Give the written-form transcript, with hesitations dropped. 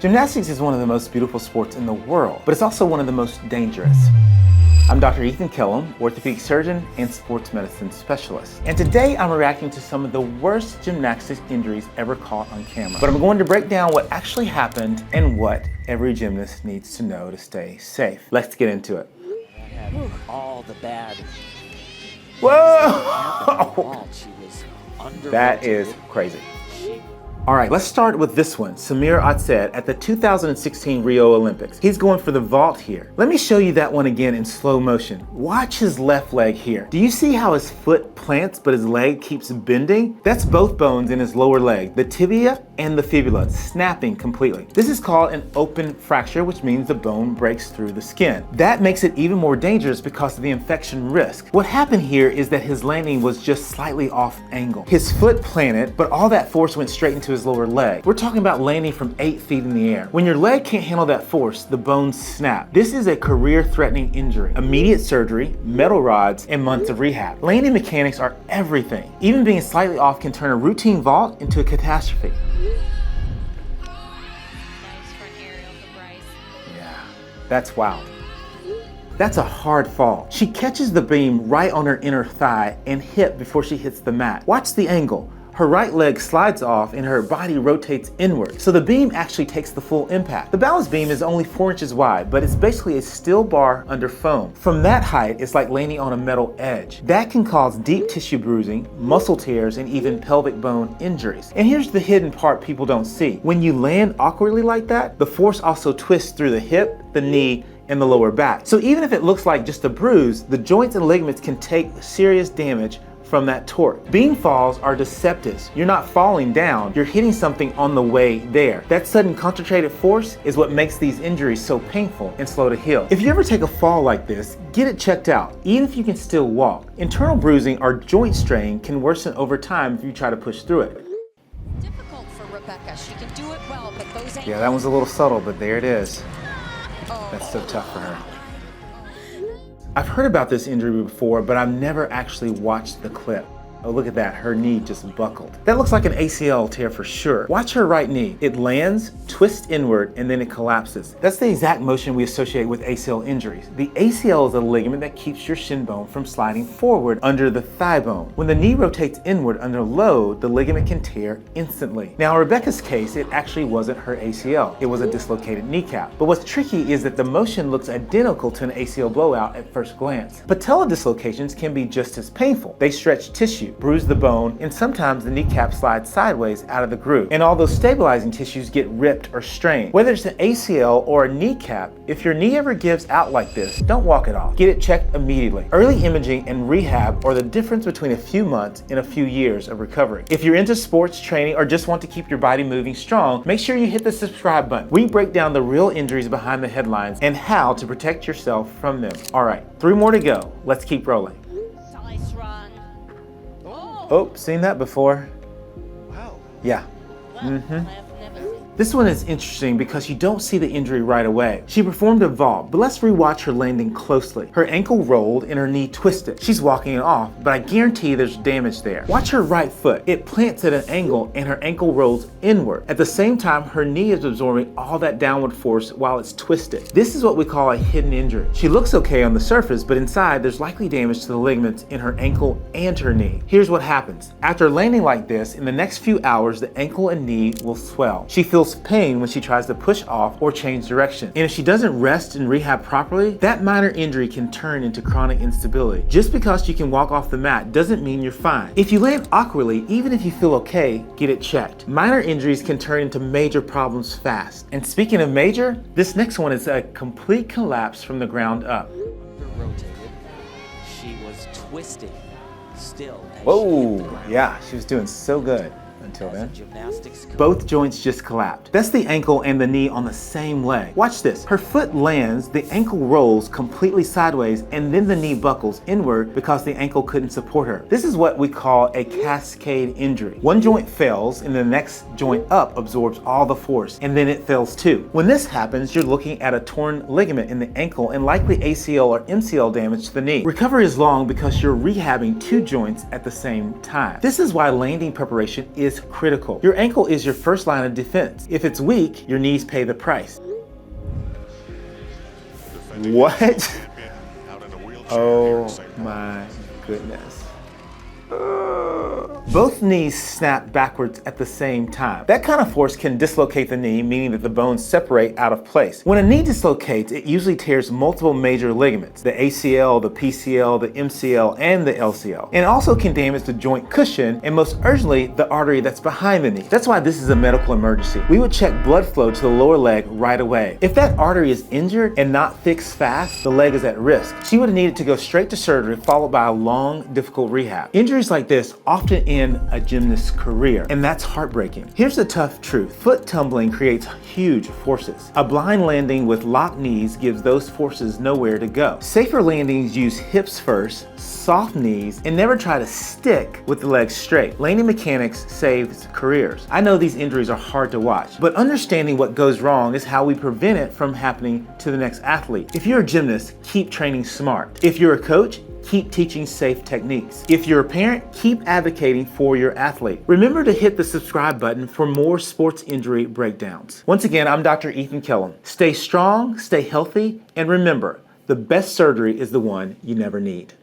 Gymnastics is one of the most beautiful sports in the world, but it's also one of the most dangerous. I'm Dr. Ethan Kellum, orthopedic surgeon and sports medicine specialist. And today I'm reacting to some of the worst gymnastics injuries ever caught on camera. But I'm going to break down what actually happened and what every gymnast needs to know to stay safe. Let's get into it. All the bad. Whoa! That is crazy. All right, let's start with this one. Samir Atsed at the 2016 Rio Olympics. He's going for the vault here. Let me show you that one again in slow motion. Watch his left leg here. Do you see how his foot plants but his leg keeps bending? That's both bones in his lower leg, the tibia and the fibula, snapping completely. This is called an open fracture, which means the bone breaks through the skin. That makes it even more dangerous because of the infection risk. What happened here is that his landing was just slightly off angle. His foot planted, but all that force went straight into his lower leg. We're talking about landing from 8 feet in the air. When your leg can't handle that force, the bones snap. This is a career-threatening injury. Immediate surgery, metal rods, and months of rehab. Landing mechanics are everything. Even being slightly off can turn a routine vault into a catastrophe. Yeah, that's wow. That's a hard fall. She catches the beam right on her inner thigh and hip before she hits the mat. Watch the angle. Her right leg slides off and her body rotates inward. So the beam actually takes the full impact. The balance beam is only 4 inches wide, but it's basically a steel bar under foam. From that height, it's like landing on a metal edge. That can cause deep tissue bruising, muscle tears, and even pelvic bone injuries. And here's the hidden part people don't see. When you land awkwardly like that, the force also twists through the hip, the knee, and the lower back. So even if it looks like just a bruise, the joints and ligaments can take serious damage from that torque. Beam falls are deceptive. You're not falling down, you're hitting something on the way there. That sudden concentrated force is what makes these injuries so painful and slow to heal. If you ever take a fall like this, get it checked out, even if you can still walk. Internal bruising or joint strain can worsen over time if you try to push through it. Difficult for Rebecca. She can do it well, but those ankles... Yeah, that one's a little subtle, but there it is. That's so tough for her. I've heard about this injury before, but I've never actually watched the clip. Oh, look at that, her knee just buckled. That looks like an ACL tear for sure. Watch her right knee. It lands, twists inward, and then it collapses. That's the exact motion we associate with ACL injuries. The ACL is a ligament that keeps your shin bone from sliding forward under the thigh bone. When the knee rotates inward under load, the ligament can tear instantly. Now, in Rebecca's case, it actually wasn't her ACL. It was a dislocated kneecap. But what's tricky is that the motion looks identical to an ACL blowout at first glance. Patella dislocations can be just as painful. They stretch tissue, bruise the bone, and sometimes the kneecap slides sideways out of the groove. And all those stabilizing tissues get ripped or strained. Whether it's an ACL or a kneecap, if your knee ever gives out like this, don't walk it off. Get it checked immediately. Early imaging and rehab are the difference between a few months and a few years of recovery. If you're into sports training or just want to keep your body moving strong, make sure you hit the subscribe button. We break down the real injuries behind the headlines and how to protect yourself from them. All right, 3 more to go. Let's keep rolling. Oh, seen that before? Wow. Yeah. This one is interesting because you don't see the injury right away. She performed a vault, but let's rewatch her landing closely. Her ankle rolled and her knee twisted. She's walking it off, but I guarantee there's damage there. Watch her right foot. It plants at an angle and her ankle rolls inward. At the same time, her knee is absorbing all that downward force while it's twisted. This is what we call a hidden injury. She looks okay on the surface, but inside there's likely damage to the ligaments in her ankle and her knee. Here's what happens. After landing like this, in the next few hours, the ankle and knee will swell. She feels pain when she tries to push off or change direction. And if she doesn't rest and rehab properly, that minor injury can turn into chronic instability. Just because you can walk off the mat doesn't mean you're fine. If you land awkwardly, even if you feel okay, get it checked. Minor injuries can turn into major problems fast. And speaking of major, this next one is a complete collapse from the ground up. Rotated. She was twisting still. Whoa, yeah, she was doing so good until then. Both joints just collapsed. That's the ankle and the knee on the same leg. Watch this. Her foot lands, the ankle rolls completely sideways, and then the knee buckles inward because the ankle couldn't support her. This is what we call a cascade injury. One joint fails and the next joint up absorbs all the force, and then it fails too. When this happens, you're looking at a torn ligament in the ankle and likely ACL or MCL damage to the knee. Recovery is long because you're rehabbing 2 joints at the same time. This is why landing preparation is is critical. Your ankle is your first line of defense. If it's weak, your knees pay the price. What? Oh my goodness. Both knees snap backwards at the same time. That kind of force can dislocate the knee, meaning that the bones separate out of place. When a knee dislocates, it usually tears multiple major ligaments, the ACL, the PCL, the MCL, and the LCL. And it also can damage the joint cushion, and most urgently, the artery that's behind the knee. That's why this is a medical emergency. We would check blood flow to the lower leg right away. If that artery is injured and not fixed fast, the leg is at risk. She would have needed to go straight to surgery, followed by a long, difficult rehab. Injuries like this often end a gymnast's career, and that's heartbreaking. Here's the tough truth. Foot tumbling creates huge forces. A blind landing with locked knees gives those forces nowhere to go. Safer landings use hips first, soft knees, and never try to stick with the legs straight. Landing mechanics saves careers. I know these injuries are hard to watch, but understanding what goes wrong is how we prevent it from happening to the next athlete. If you're a gymnast, keep training smart. If you're a coach, keep teaching safe techniques. If you're a parent, keep advocating for your athlete. Remember to hit the subscribe button for more sports injury breakdowns. Once again, I'm Dr. Ethan Kellum. Stay strong, stay healthy, and remember, the best surgery is the one you never need.